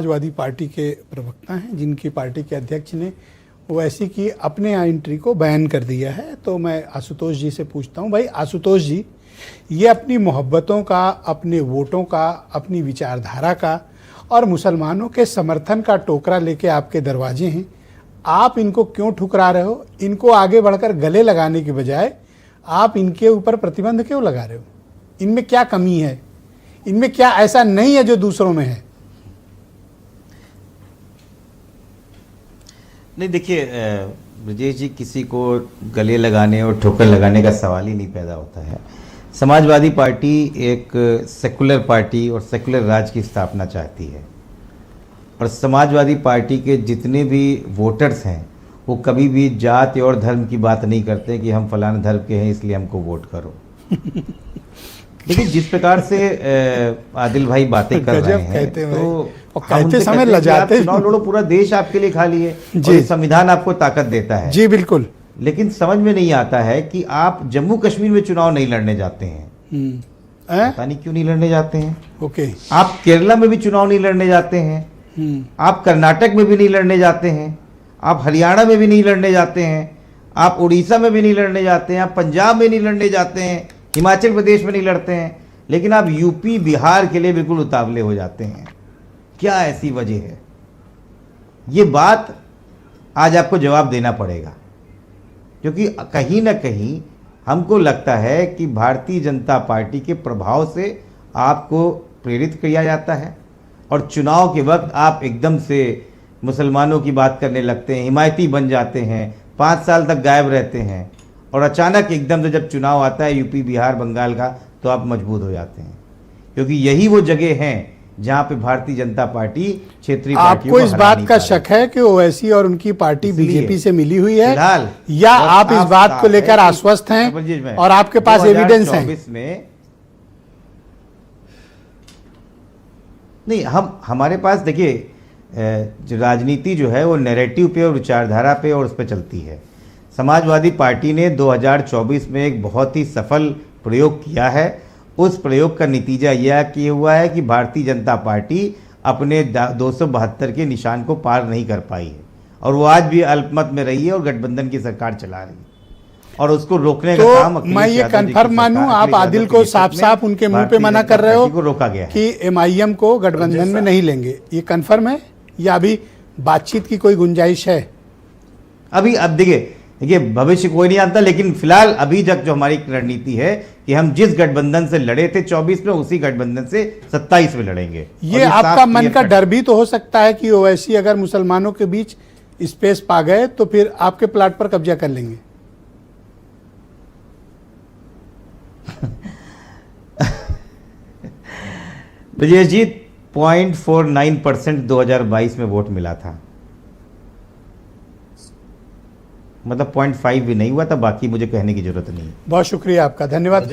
Samajwadi party के प्रवक्ता हैं, जिनकी पार्टी के अध्यक्ष ने ओवैसी की अपने एंट्री को बैन कर दिया है। तो मैं आशुतोष जी से पूछता हूं, भाई आशुतोष जी, ये अपनी मोहब्बतों का, अपने वोटों का, अपनी विचारधारा का और मुसलमानों के समर्थन का टोकरा लेके आपके दरवाजे हैं, आप इनको क्यों ठुकरा रहे हो? इनको आगे बढ़कर गले लगाने के बजाय आप इनके ऊपर प्रतिबंध क्यों लगा रहे हो? इनमें क्या कमी है? इनमें क्या ऐसा नहीं है जो दूसरों में है? नहीं, देखिए ब्रजेश जी, किसी को गले लगाने और ठोकर लगाने का सवाल ही नहीं पैदा होता है। समाजवादी पार्टी एक सेकुलर पार्टी और सेकुलर राज की स्थापना चाहती है, और समाजवादी पार्टी के जितने भी वोटर्स हैं वो कभी भी जाति और धर्म की बात नहीं करते कि हम फलाने धर्म के हैं इसलिए हमको वोट करो। लेकिन जिस प्रकार से आदिल भाई बातें कर रहे हैं, तो कहते समय लजाते हैं। चुनाव लड़ो, पूरा देश आपके लिए खाली है और संविधान आपको ताकत देता है। जी बिल्कुल। लेकिन समझ में नहीं आता है कि आप जम्मू कश्मीर में चुनाव नहीं लड़ने जाते हैं। पता नहीं क्यों नहीं लड़ने जाते हैं। ओके। आप केरला में भी चुनाव नहीं लड़ने जाते हैं, आप कर्नाटक में भी नहीं लड़ने जाते हैं, आप हरियाणा में भी नहीं लड़ने जाते हैं, आप उड़ीसा में भी नहीं लड़ने जाते हैं, आप पंजाब में नहीं लड़ने जाते हैं, हिमाचल प्रदेश में नहीं लड़ते हैं, लेकिन आप यूपी बिहार के लिए बिल्कुल उतावले हो जाते हैं। क्या ऐसी वजह है? ये बात आज आपको जवाब देना पड़ेगा, क्योंकि कहीं ना कहीं हमको लगता है कि भारतीय जनता पार्टी के प्रभाव से आपको प्रेरित किया जाता है, और चुनाव के वक्त आप एकदम से मुसलमानों की बात करने लगते हैं, हिमायती बन जाते हैं, 5 साल तक गायब रहते हैं, और अचानक एकदम से जब चुनाव आता है यूपी बिहार बंगाल का, तो आप मजबूत हो जाते हैं। क्योंकि यही वो जगह हैं जहां पे भारतीय जनता पार्टी क्षेत्रीय आपको इस बात का शक है कि ओवैसी और उनकी पार्टी बीजेपी से मिली हुई है, या आप इस बात को लेकर आश्वस्त हैं और आपके पास एविडेंस है? नहीं, हमारे पास देखिए, राजनीति जो है वो नैरेटिव पे और विचारधारा पे और उस पर चलती है। समाजवादी पार्टी ने 2024 में एक बहुत ही सफल प्रयोग किया है। उस प्रयोग का नतीजा यह हुआ है कि भारतीय जनता पार्टी अपने 272 के निशान को पार नहीं कर पाई है, और वो आज भी अल्पमत में रही है और गठबंधन की सरकार चला रही है, और उसको रोकने का काम मैं ये कन्फर्म मानूं, आप आदिल को साफ साफ उनके मुंह पे मना कर रहे हो को रोका गया है कि एमआईएम को गठबंधन में नहीं लेंगे? ये कन्फर्म है या अभी बातचीत की कोई गुंजाइश है? अभी अब देखिए भविष्य कोई नहीं जानता, लेकिन फिलहाल अभी तक जो हमारी रणनीति है कि हम जिस गठबंधन से लड़े थे 24 में, उसी गठबंधन से 27 में लड़ेंगे। ये आपका मन का डर भी तो हो सकता है कि ओवैसी अगर मुसलमानों के बीच स्पेस पा गए तो फिर आपके प्लाट पर कब्जा कर लेंगे। ब्रजेश जी, 0.49% 2022 में वोट मिला था, मतलब 0.5 भी नहीं हुआ था। बाकी मुझे कहने की जरूरत नहीं। बहुत शुक्रिया आपका, धन्यवाद।